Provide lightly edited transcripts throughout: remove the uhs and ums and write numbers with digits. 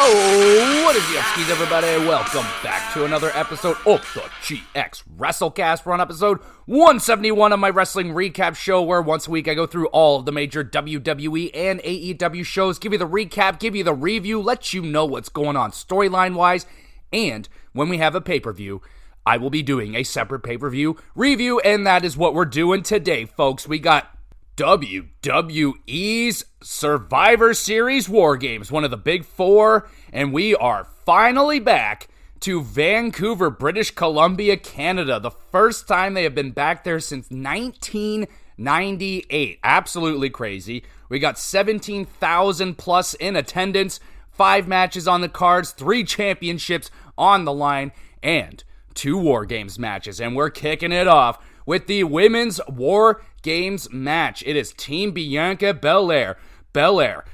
Oh, what is the upskis, everybody? Welcome back to another episode of the GXWrestleCast. We're on episode 171 of my wrestling recap show, where once a week I go through all of the major WWE and AEW shows, give you the recap, give you the review, let you know what's going on storyline-wise, and when we have a pay-per-view, I will be doing a separate pay-per-view review, and that is what we're doing today, folks. We got WWE's Survivor Series War Games, one of the big four, and we are finally back to Vancouver, British Columbia, Canada. The first time they have been back there since 1998. Absolutely crazy. We got 17,000 plus in attendance, 5 matches on the cards, 3 championships on the line, and 2 War Games matches. And we're kicking it off with the Women's War Games match. It is Team Bianca Belair,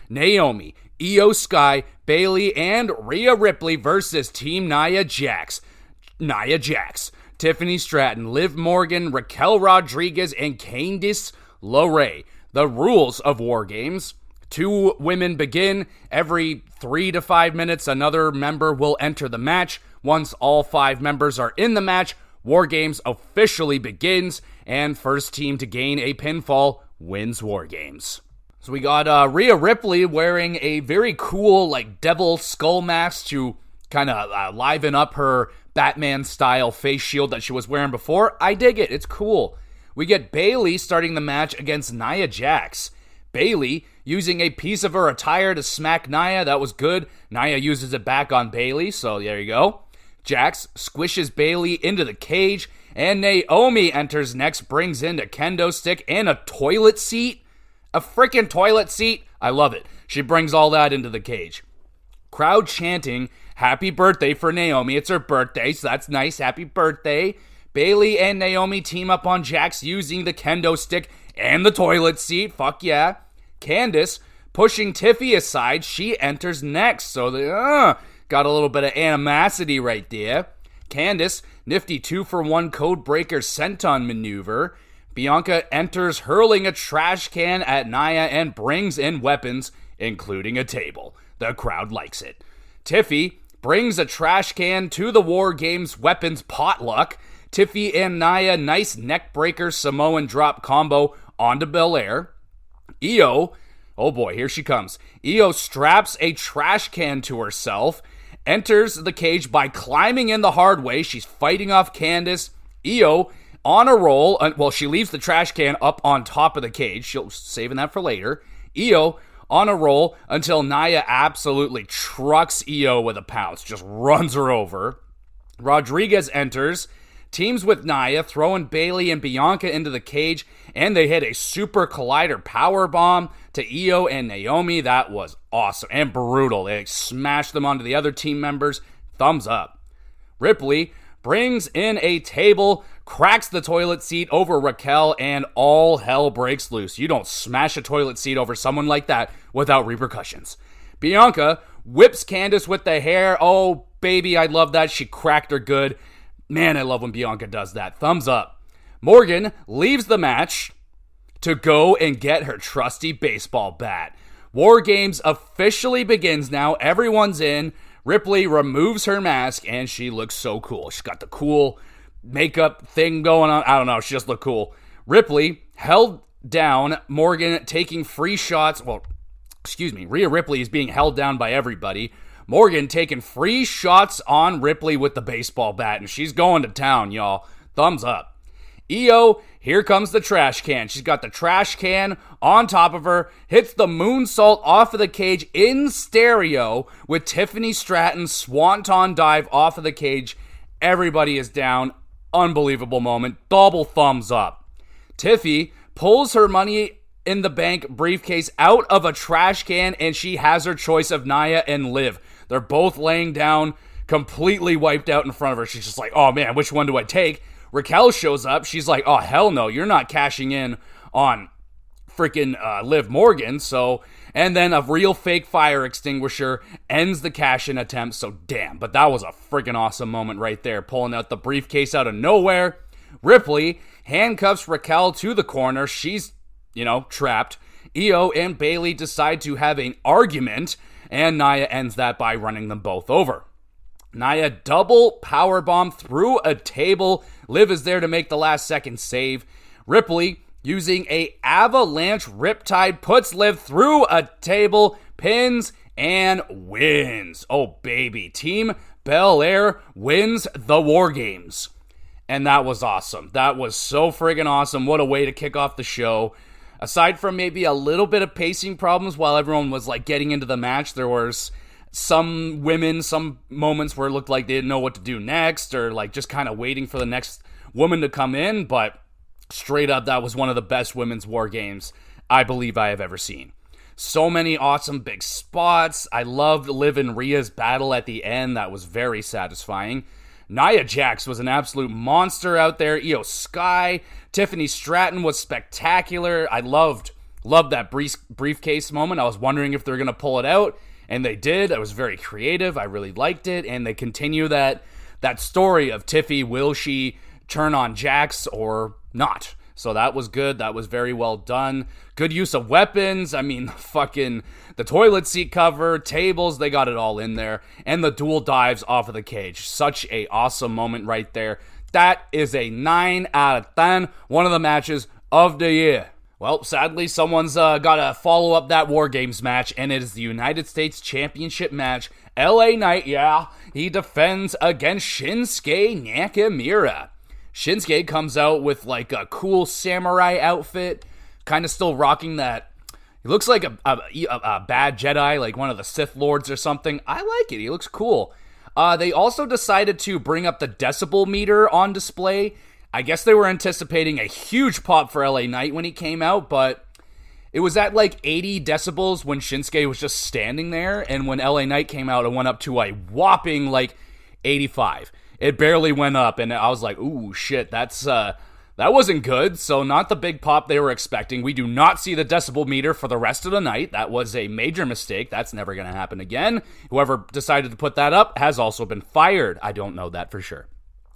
Naomi, Io Sky, Bayley, and Rhea Ripley versus Team Nia Jax, Tiffany Stratton, Liv Morgan, Raquel Rodriguez, and Candice LeRae. The rules of War Games: 2 women begin. Every 3 to 5 minutes, another member will enter the match. Once all 5 members are in the match, War Games officially begins, and first team to gain a pinfall wins War Games. So we got Rhea Ripley wearing a very cool, devil skull mask to kind of liven up her Batman-style face shield that she was wearing before. I dig it. It's cool. We get Bayley starting the match against Nia Jax. Bayley using a piece of her attire to smack Nia. That was good. Nia uses it back on Bayley, so there you go. Jax squishes Bayley into the cage, and Naomi enters next, brings in a kendo stick and a toilet seat. A freaking toilet seat. I love it. She brings all that into the cage. Crowd chanting, happy birthday for Naomi. It's her birthday, so that's nice. Happy birthday. Bayley and Naomi team up on Jax using the kendo stick and the toilet seat. Fuck yeah. Candice pushing Tiffy aside. She enters next, so got a little bit of animosity right there. Candice, nifty 2-for-1 code breaker senton maneuver. Bianca enters hurling a trash can at Nia and brings in weapons, including a table. The crowd likes it. Tiffy brings a trash can to the War Games weapons potluck. Tiffy and Nia, nice neck breaker Samoan drop combo onto Belair. Io, oh boy, here she comes. Io straps a trash can to herself, enters the cage by climbing in the hard way. She's fighting off Candice. Io on a roll. Well, she leaves the trash can up on top of the cage. She'll saving that for later. Io on a roll until Nia absolutely trucks Io with a pounce. Just runs her over. Rodriguez enters, teams with Nia, throwing Bayley and Bianca into the cage, and they hit a super collider powerbomb to Io and Naomi. That was awesome and brutal. They smashed them onto the other team members. Thumbs up. Ripley brings in a table, cracks the toilet seat over Raquel, and all hell breaks loose. You don't smash a toilet seat over someone like that without repercussions. Bianca whips Candice with the hair. Oh, baby, I love that. She cracked her good. Man, I love when Bianca does that. Thumbs up. Morgan leaves the match to go and get her trusty baseball bat. War Games officially begins now. Everyone's in. Ripley removes her mask, and she looks so cool. She's got the cool makeup thing going on. I don't know. She just looked cool. Ripley held down. Morgan taking free shots. Rhea Ripley is being held down by everybody. Morgan taking free shots on Ripley with the baseball bat, and she's going to town, y'all. Thumbs up. Io, here comes the trash can. She's got the trash can on top of her, hits the moonsault off of the cage in stereo with Tiffany Stratton swanton dive off of the cage. Everybody is down. Unbelievable moment. Double thumbs up. Tiffy pulls her money in the bank briefcase out of a trash can, and she has her choice of Nia and Liv. They're both laying down, completely wiped out in front of her. She's just like, oh man, which one do I take? Raquel shows up. She's like, oh, hell no, you're not cashing in on freaking Liv Morgan. So, and then a real fake fire extinguisher ends the cash-in attempt. So, damn. But that was a freaking awesome moment right there, pulling out the briefcase out of nowhere. Ripley handcuffs Raquel to the corner. She's, trapped. Io and Bayley decide to have an argument and Nia ends that by running them both over. Nia double powerbomb through a table. Liv is there to make the last second save. Ripley, using a avalanche riptide, puts Liv through a table, pins, and wins. Oh, baby. Team Belair wins the War Games. And that was awesome. That was so friggin' awesome. What a way to kick off the show. Aside from maybe a little bit of pacing problems while everyone was like getting into the match, there was some moments where it looked like they didn't know what to do next, or like just kind of waiting for the next woman to come in. But straight up, that was one of the best women's War Games I believe I have ever seen. So many awesome big spots. I loved Liv and Rhea's battle at the end. That was very satisfying. Nia Jax was an absolute monster out there. Io Sky, Tiffany Stratton was spectacular. I loved that briefcase moment. I was wondering if they were going to pull it out, and they did. It was very creative. I really liked it, and they continue that story of Tiffy. Will she turn on Jax or not? So that was good. That was very well done. Good use of weapons. I mean, the toilet seat cover, tables, they got it all in there. And the dual dives off of the cage. Such a awesome moment right there. That is a 9 out of 10. One of the matches of the year. Well, sadly, someone's got to follow up that War Games match, and it is the United States Championship match. LA Knight, he defends against Shinsuke Nakamura. Shinsuke comes out with like a cool samurai outfit, kind of still rocking that. He looks like a bad Jedi, like one of the Sith Lords or something. I like it. He looks cool. They also decided to bring up the decibel meter on display. I guess they were anticipating a huge pop for LA Knight when he came out, but it was at like 80 decibels when Shinsuke was just standing there, and when LA Knight came out, it went up to a whopping like 85. It barely went up, and I was like, ooh, shit, that wasn't good. So not the big pop they were expecting. We do not see the decibel meter for the rest of the night. That was a major mistake. That's never going to happen again. Whoever decided to put that up has also been fired. I don't know that for sure.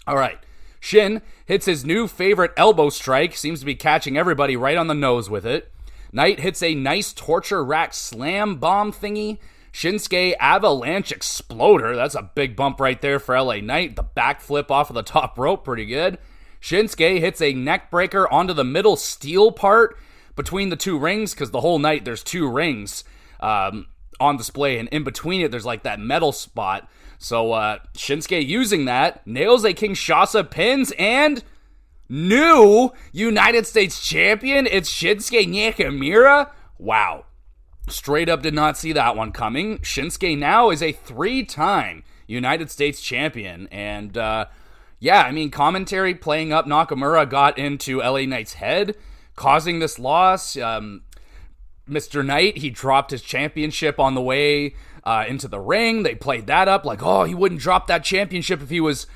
All right. Shin hits his new favorite elbow strike. Seems to be catching everybody right on the nose with it. Knight hits a nice torture rack slam bomb thingy. Shinsuke avalanche exploder. That's a big bump right there for LA Knight. The backflip off of the top rope, pretty good. Shinsuke hits a neck breaker onto the middle steel part between the two rings, because the whole night there's two rings on display, and in between it there's like that metal spot. So Shinsuke using that, nails a Kinshasa pins, and new United States champion, it's Shinsuke Nakamura. Wow. Straight up did not see that one coming. Shinsuke now is a 3-time United States champion. And, commentary playing up Nakamura got into LA Knight's head, causing this loss. Mr. Knight, he dropped his championship on the way into the ring. They played that up like, oh, he wouldn't drop that championship if he was,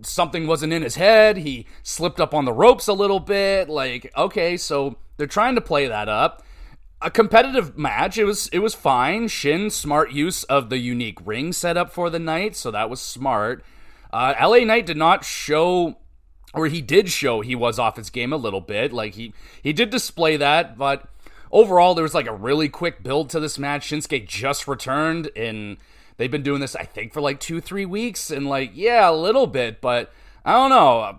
something wasn't in his head. He slipped up on the ropes a little bit. Like, okay, so they're trying to play that up. A competitive match. It was fine. Shin, smart use of the unique ring setup for the night, so that was smart. LA Knight did not show, or he did show he was off his game a little bit. Like, he did display that, but overall, there was like a really quick build to this match. Shinsuke just returned, and they've been doing this, I think, for like 2-3 weeks, and like, yeah, a little bit, but I don't know.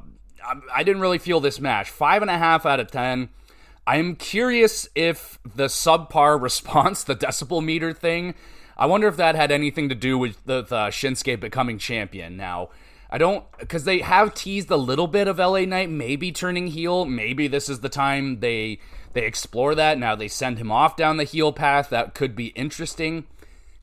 I didn't really feel this match. 5.5 out of 10. I'm curious if the subpar response, the decibel meter thing, I wonder if that had anything to do with the Shinsuke becoming champion. Now, I don't, because they have teased a little bit of LA Knight maybe turning heel. Maybe this is the time they explore that. Now they send him off down the heel path. That could be interesting.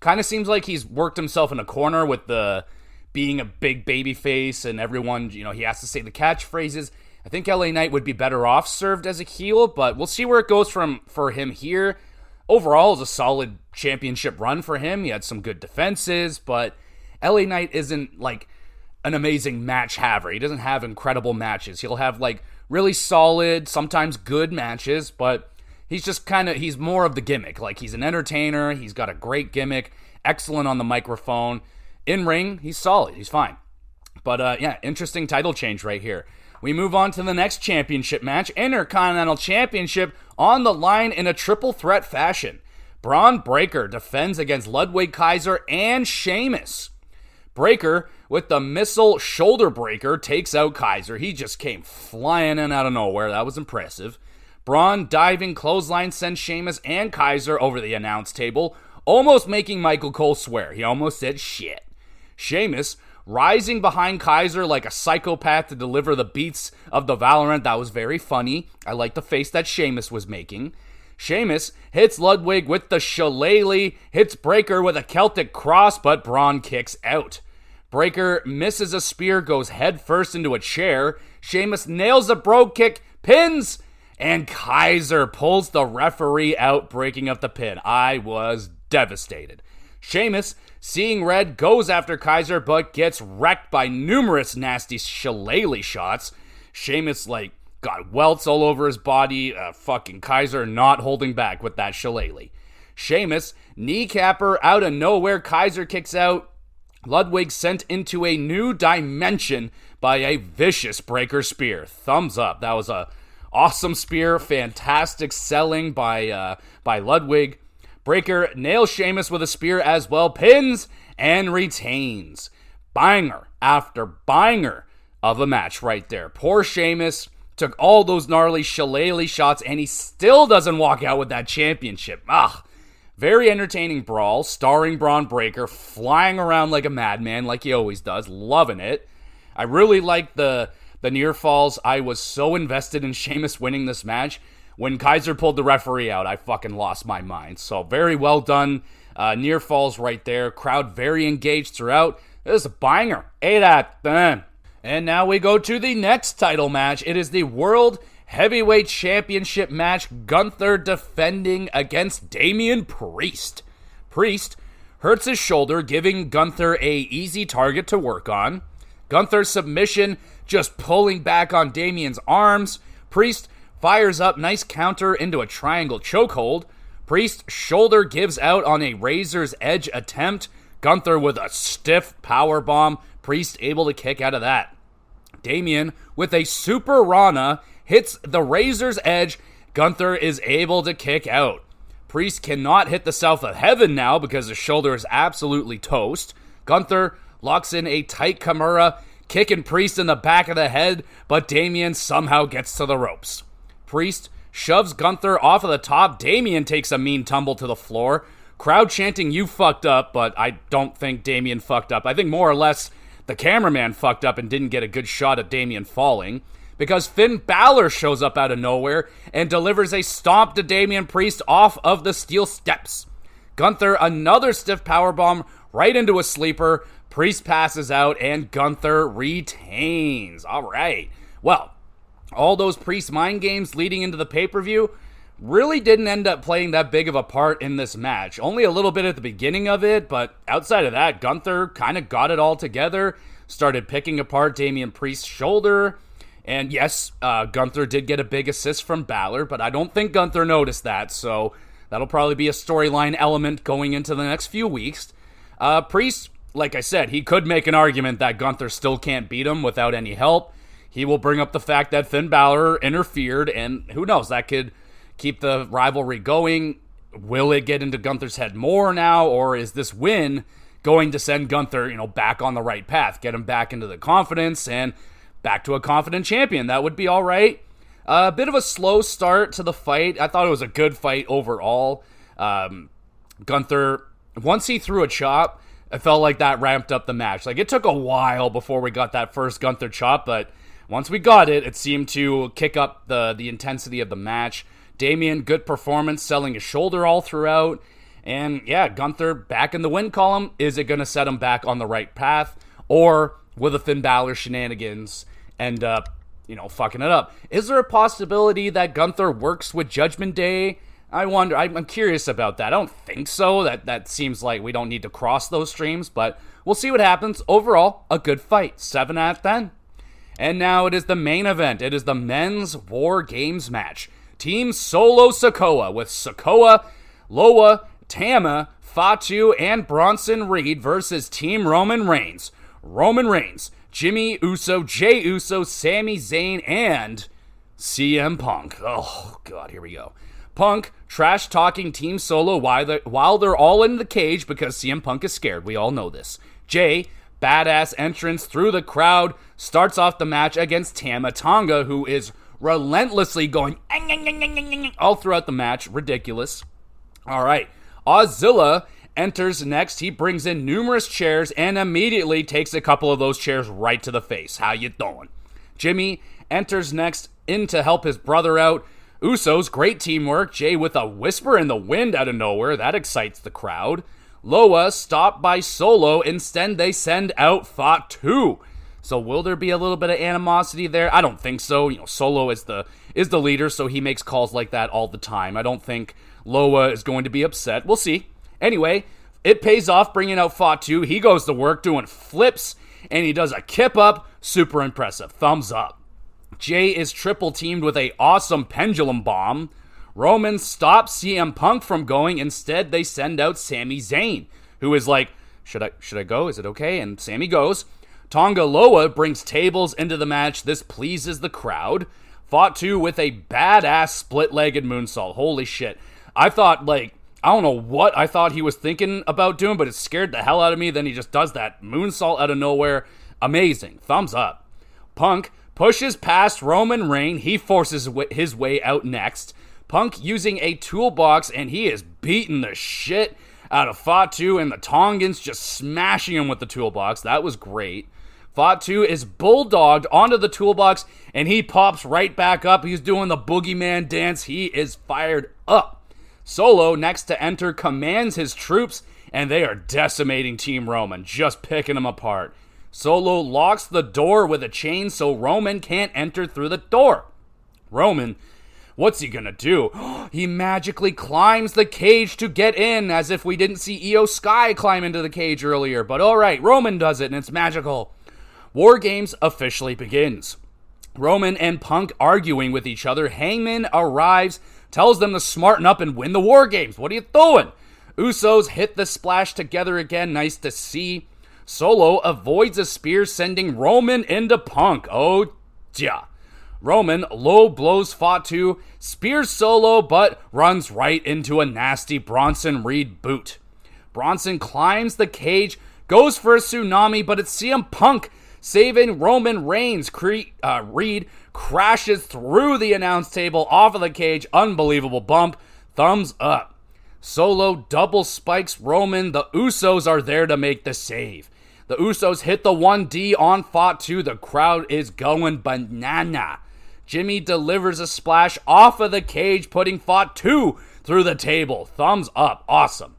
Kind of seems like he's worked himself in a corner with the being a big baby face and everyone, he has to say the catchphrases. I think LA Knight would be better off served as a heel, but we'll see where it goes for him here. Overall, it's a solid championship run for him. He had some good defenses, but LA Knight isn't like an amazing match haver. He doesn't have incredible matches. He'll have like really solid, sometimes good matches, but he's just he's more of the gimmick. Like, he's an entertainer. He's got a great gimmick, excellent on the microphone. In ring, he's solid. He's fine. But interesting title change right here. We move on to the next championship match, Intercontinental Championship on the line in a triple threat fashion. Braun Breaker defends against Ludwig Kaiser and Sheamus. Breaker, with the missile shoulder breaker, takes out Kaiser. He just came flying in out of nowhere. That was impressive. Braun diving clothesline sends Sheamus and Kaiser over the announce table, almost making Michael Cole swear. He almost said shit. Sheamus rising behind Kaiser like a psychopath to deliver the beats of the Valorant. That was very funny. I like the face that Sheamus was making. Sheamus hits Ludwig with the shillelagh, hits Breaker with a Celtic cross, but Braun kicks out. Breaker misses a spear, goes headfirst into a chair. Sheamus nails a brogue kick, pins, and Kaiser pulls the referee out, breaking up the pin. I was devastated. Sheamus, seeing red, goes after Kaiser, but gets wrecked by numerous nasty shillelagh shots. Sheamus, got welts all over his body. Fucking Kaiser not holding back with that shillelagh. Sheamus, kneecapper out of nowhere. Kaiser kicks out. Ludwig sent into a new dimension by a vicious Breaker spear. Thumbs up. That was a awesome spear. Fantastic selling by Ludwig. Breaker nails Sheamus with a spear as well. Pins and retains. Banger after banger of a match right there. Poor Sheamus took all those gnarly shillelagh shots, and he still doesn't walk out with that championship. Very entertaining brawl, starring Braun Breaker, flying around like a madman, like he always does. Loving it. I really liked the near falls. I was so invested in Sheamus winning this match. When Kaiser pulled the referee out, I fucking lost my mind. So very well done. Near falls right there. Crowd very engaged throughout. This is a banger. 8 out of 10. And now we go to the next title match. It is the World Heavyweight Championship match. Gunther defending against Damian Priest. Priest hurts his shoulder, giving Gunther a easy target to work on. Gunther's submission just pulling back on Damian's arms. Priest fires up, nice counter into a triangle chokehold. Priest's shoulder gives out on a razor's edge attempt. Gunther with a stiff powerbomb. Priest able to kick out of that. Damian with a super Rana hits the razor's edge. Gunther is able to kick out. Priest cannot hit the South of Heaven now because his shoulder is absolutely toast. Gunther locks in a tight Kimura, kicking Priest in the back of the head, but Damian somehow gets to the ropes. Priest shoves Gunther off of the top. Damian takes a mean tumble to the floor. Crowd chanting, "You fucked up," but I don't think Damian fucked up. I think more or less the cameraman fucked up and didn't get a good shot at Damian falling, because Finn Balor shows up out of nowhere and delivers a stomp to Damian Priest off of the steel steps. Gunther, another stiff powerbomb right into a sleeper. Priest passes out and Gunther retains. All right. Well, all those Priest mind games leading into the pay-per-view really didn't end up playing that big of a part in this match. Only a little bit at the beginning of it, but outside of that, Gunther kind of got it all together, started picking apart Damian Priest's shoulder, and yes, Gunther did get a big assist from Balor, but I don't think Gunther noticed that, so that'll probably be a storyline element going into the next few weeks. Priest, like I said, he could make an argument that Gunther still can't beat him without any help. He will bring up the fact that Finn Balor interfered, and who knows, that could keep the rivalry going. Will it get into Gunther's head more now, or is this win going to send Gunther, back on the right path, get him back into the confidence and back to a confident champion? That would be all right. A bit of a slow start to the fight. I thought it was a good fight overall. Gunther, once he threw a chop, I felt like that ramped up the match. It took a while before we got that first Gunther chop, but once we got it, it seemed to kick up the intensity of the match. Damian, good performance, selling his shoulder all throughout. And yeah, Gunther back in the win column. Is it going to set him back on the right path? Or will the Finn Balor shenanigans end up, fucking it up? Is there a possibility that Gunther works with Judgment Day? I wonder. I'm curious about that. I don't think so. That seems like we don't need to cross those streams, but we'll see what happens. Overall, a good fight. 7 out of 10. And now it is the main event. It is the men's War Games match. Team Solo Sikoa with Sikoa, Loa, Tama, Fatu, and Bronson Reed versus Team Roman Reigns. Roman Reigns, Jimmy Uso, Jey Uso, Sami Zayn, and CM Punk. Oh, God, here we go. Punk trash-talking Team Solo while they're all in the cage because CM Punk is scared. We all know this. Jay, badass entrance through the crowd, starts off the match against Tama Tonga, who is relentlessly going all throughout the match. Ridiculous. All right. Ozilla enters next. He brings in numerous chairs and immediately takes a couple of those chairs right to the face. How you doing? Jimmy enters next in to help his brother out. Usos, great teamwork. Jay with a whisper in the wind out of nowhere. That excites the crowd. Loa stopped by Solo. Instead, they send out Fatu. So will there be a little bit of animosity there? I don't think so. Solo is the leader, so he makes calls like that all the time. I don't think Loa is going to be upset. We'll see. Anyway, it pays off bringing out Fatu. He goes to work doing flips, and he does a kip up. Super impressive. Thumbs up. Jay is triple teamed with a awesome pendulum bomb. Roman stops CM Punk from going. Instead, they send out Sami Zayn, who is like, should I go? Is it okay? And Sami goes. Tonga Loa brings tables into the match. This pleases the crowd. Fatu with a badass split-legged moonsault. Holy shit. I thought, I don't know what I thought he was thinking about doing, but it scared the hell out of me. Then he just does that moonsault out of nowhere. Amazing. Thumbs up. Punk pushes past Roman Reigns. He forces his way out next. Punk using a toolbox, and he is beating the shit out of Fatu, and the Tongans just smashing him with the toolbox. That was great. Fatu is bulldogged onto the toolbox, and he pops right back up. He's doing the boogeyman dance. He is fired up. Solo, next to enter, commands his troops, and they are decimating Team Roman, just picking them apart. Solo locks the door with a chain so Roman can't enter through the door. Roman, what's he gonna do? He magically climbs the cage to get in, as if we didn't see Io Sky climb into the cage earlier. But alright, Roman does it, and it's magical. War Games officially begins. Roman and Punk arguing with each other. Hangman arrives, tells them to smarten up and win the War Games. What are you doing? Usos hit the splash together again. Nice to see. Solo avoids a spear, sending Roman into Punk. Oh, yeah. Roman low blows Fatu, spears Solo, but runs right into a nasty Bronson Reed boot. Bronson climbs the cage, goes for a tsunami, but it's CM Punk saving Roman Reigns. Reed crashes through the announce table off of the cage. Unbelievable bump. Thumbs up. Solo double spikes Roman. The Usos are there to make the save. The Usos hit the 1D on Fatu. The crowd is going banana. Jimmy delivers a splash off of the cage, putting Fatu through the table. Thumbs up. Awesome.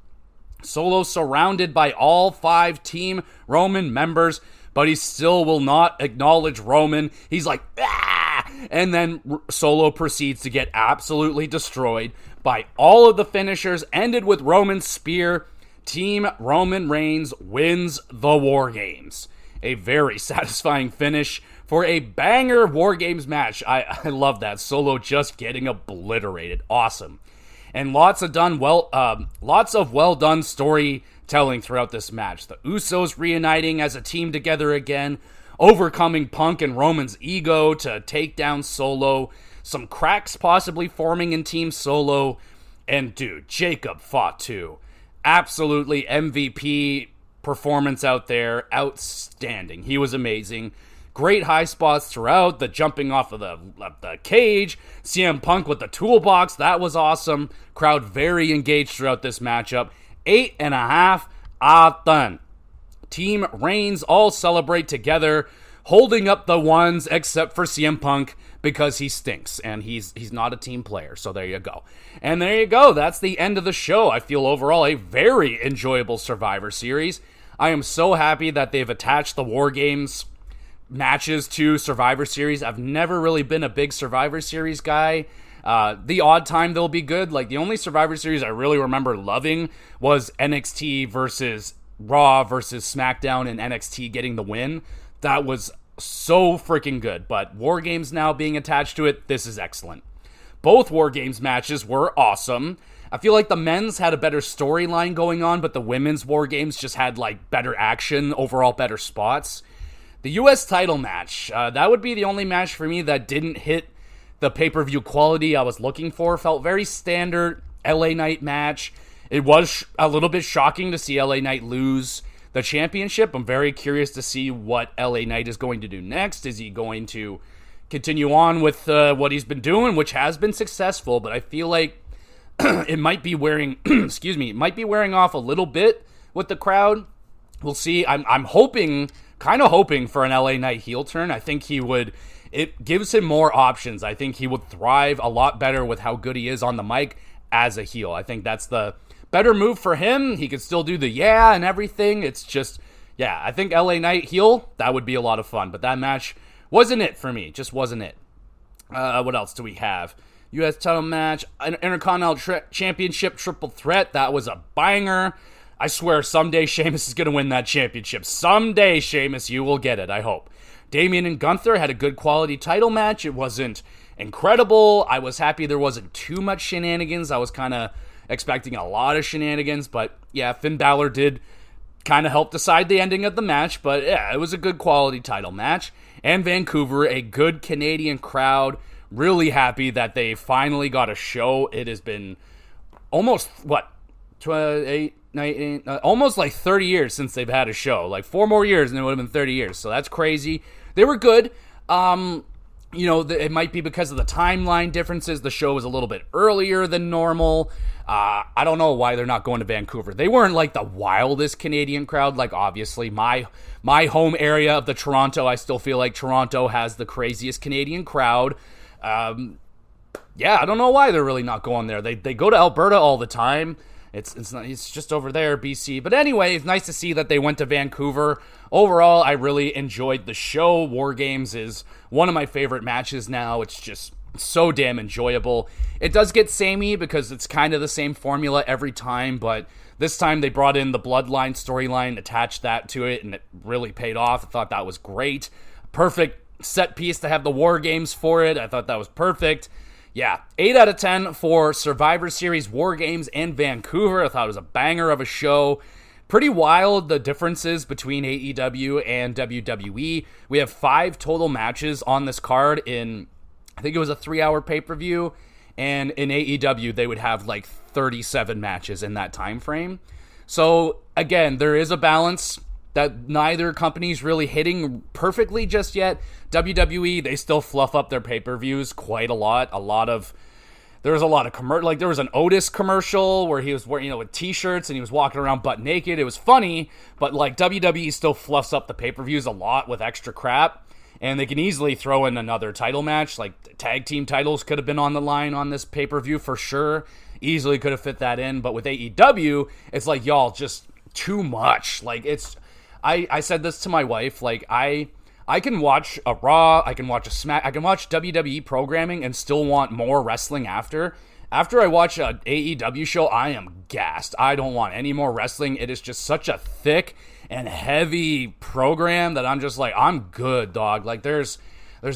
Solo surrounded by all 5 Team Roman members, but he still will not acknowledge Roman. He's like, ah! And then Solo proceeds to get absolutely destroyed by all of the finishers, ended with Roman's spear. Team Roman Reigns wins the War Games. A very satisfying finish for a banger War Games match. I love that. Solo just getting obliterated. Awesome. And lots of well done storytelling throughout this match. The Usos reuniting as a team together again, overcoming Punk and Roman's ego to take down Solo. Some cracks possibly forming in Team Solo. And dude, Jacob Fatu. Absolutely MVP performance out there. Outstanding. He was amazing. Great high spots throughout. The jumping off of the cage. CM Punk with the toolbox. That was awesome. Crowd very engaged throughout this matchup. 8.5 out of 10. Team Reigns all celebrate together, holding up the ones except for CM Punk because he stinks and he's not a team player. So there you go. And there you go. That's the end of the show. I feel overall a very enjoyable Survivor Series. I am so happy that they've attached the War Games matches to Survivor Series. I've never really been a big Survivor Series guy. The odd time they'll be good. Like the only Survivor Series I really remember loving was NXT versus Raw versus SmackDown, and NXT getting the win. That was so freaking good. But War Games now being attached to it, this is excellent. Both War Games matches were awesome. I feel like the men's had a better storyline going on, but the women's War Games just had like better action, overall better spots. The U.S. title match, that would be the only match for me that didn't hit the pay-per-view quality I was looking for. Felt very standard LA Knight match. It was a little bit shocking to see LA Knight lose the championship. I'm very curious to see what LA Knight is going to do next. Is he going to continue on with what he's been doing, which has been successful, but I feel like it might be wearing it might be wearing off a little bit with the crowd. We'll see. I'm kind of hoping for an LA Knight heel turn. I think it gives him more options. I think he would thrive a lot better with how good he is on the mic as a heel. I think that's the better move for him. He could still do the yeah and everything. It's just, yeah, I think LA Knight heel, that would be a lot of fun. But that match wasn't it for me. Just wasn't it. What else do we have? U.S. title match, Intercontinental Championship triple threat. That was a banger. I swear someday Sheamus is going to win that championship. Someday, Sheamus, you will get it, I hope. Damian and Gunther had a good quality title match. It wasn't incredible. I was happy there wasn't too much shenanigans. I was kind of expecting a lot of shenanigans, but yeah, Finn Balor did kind of help decide the ending of the match, but yeah, it was a good quality title match. And Vancouver, a good Canadian crowd. Really happy that they finally got a show. It has been almost, almost like 30 years since they've had a show. Like 4 more years and it would have been 30 years. So that's crazy. They were good. It might be because of the timeline differences. The show was a little bit earlier than normal. I don't know why they're not going to Vancouver. They weren't like the wildest Canadian crowd. Like obviously my home area of the Toronto, I still feel like Toronto has the craziest Canadian crowd. I don't know why they're really not going there. They go to Alberta all the time. It's just over there, BC. But anyway, it's nice to see that they went to Vancouver. Overall, I really enjoyed the show. War Games is one of my favorite matches now. It's just so damn enjoyable. It does get samey because it's kind of the same formula every time, but this time they brought in the Bloodline storyline, attached that to it, and it really paid off. I thought that was great. Perfect set piece to have the War Games for it. I thought that was perfect. Yeah, 8 out of 10 for Survivor Series, War Games, and Vancouver. I thought it was a banger of a show. Pretty wild, the differences between AEW and WWE. We have 5 total matches on this card in, I think it was a 3-hour pay-per-view, and in AEW, they would have like 37 matches in that time frame. So, again, there is a balance that neither company's really hitting perfectly just yet. WWE, they still fluff up their pay-per-views quite a lot. There was a lot of commercial, like there was an Otis commercial where he was wearing, with t-shirts and he was walking around butt naked. It was funny, but like WWE still fluffs up the pay-per-views a lot with extra crap, and they can easily throw in another title match. Like tag team titles could have been on the line on this pay-per-view for sure. Easily could have fit that in, but with AEW, it's like, y'all, just too much. Like I said this to my wife, like I can watch a Raw, I can watch a Smack, I can watch WWE programming and still want more wrestling after. After I watch an AEW show, I am gassed. I don't want any more wrestling. It is just such a thick and heavy program that I'm just like, I'm good, dog. Like there's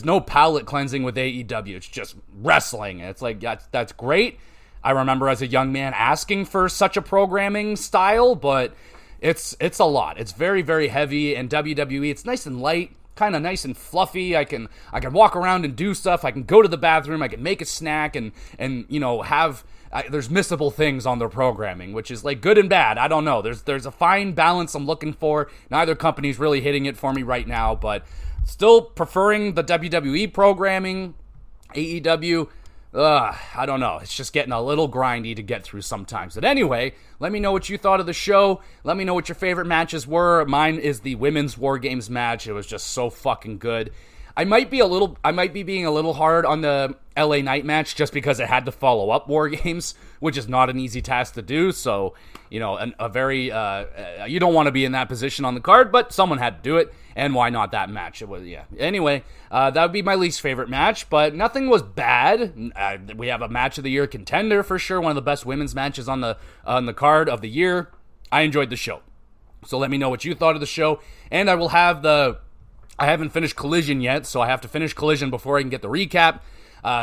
no palate cleansing with AEW. It's just wrestling. It's like, that's great. I remember as a young man asking for such a programming style, but it's a lot. It's very, very heavy, and WWE, it's nice and light, kind of nice and fluffy. I can walk around and do stuff. I can go to the bathroom. I can make a snack and have there's missable things on their programming, which is like good and bad. I don't know. There's a fine balance I'm looking for. Neither company's really hitting it for me right now, but still preferring the WWE programming. AEW, I don't know. It's just getting a little grindy to get through sometimes. But anyway, let me know what you thought of the show. Let me know what your favorite matches were. Mine is the Women's War Games match. It was just so fucking good. I might be being a little hard on the LA Knight match just because it had to follow up War Games, which is not an easy task to do. So, you don't want to be in that position on the card, but someone had to do it, and why not that match? It was, yeah. Anyway, that would be my least favorite match, but nothing was bad. We have a match of the year contender for sure, one of the best women's matches on the card of the year. I enjoyed the show. So let me know what you thought of the show, and I will have I haven't finished Collision yet, so I have to finish Collision before I can get the recap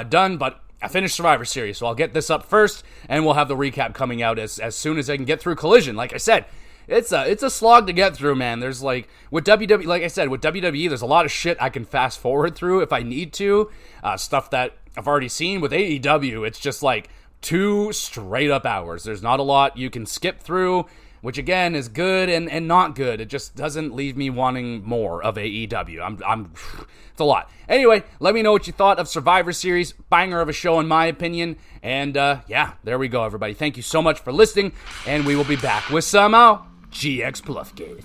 done, but I finished Survivor Series, so I'll get this up first, and we'll have the recap coming out as soon as I can get through Collision. Like I said, it's a slog to get through, man. There's like with WWE, like I said, with WWE, there's a lot of shit I can fast forward through if I need to. Stuff that I've already seen. With AEW, it's just like 2 straight up hours. There's not a lot you can skip through, which again is good and not good. It just doesn't leave me wanting more of AEW. It's a lot. Anyway, let me know what you thought of Survivor Series. Banger of a show in my opinion. And yeah, there we go, everybody. Thank you so much for listening, and we will be back with some GX Bluffgate.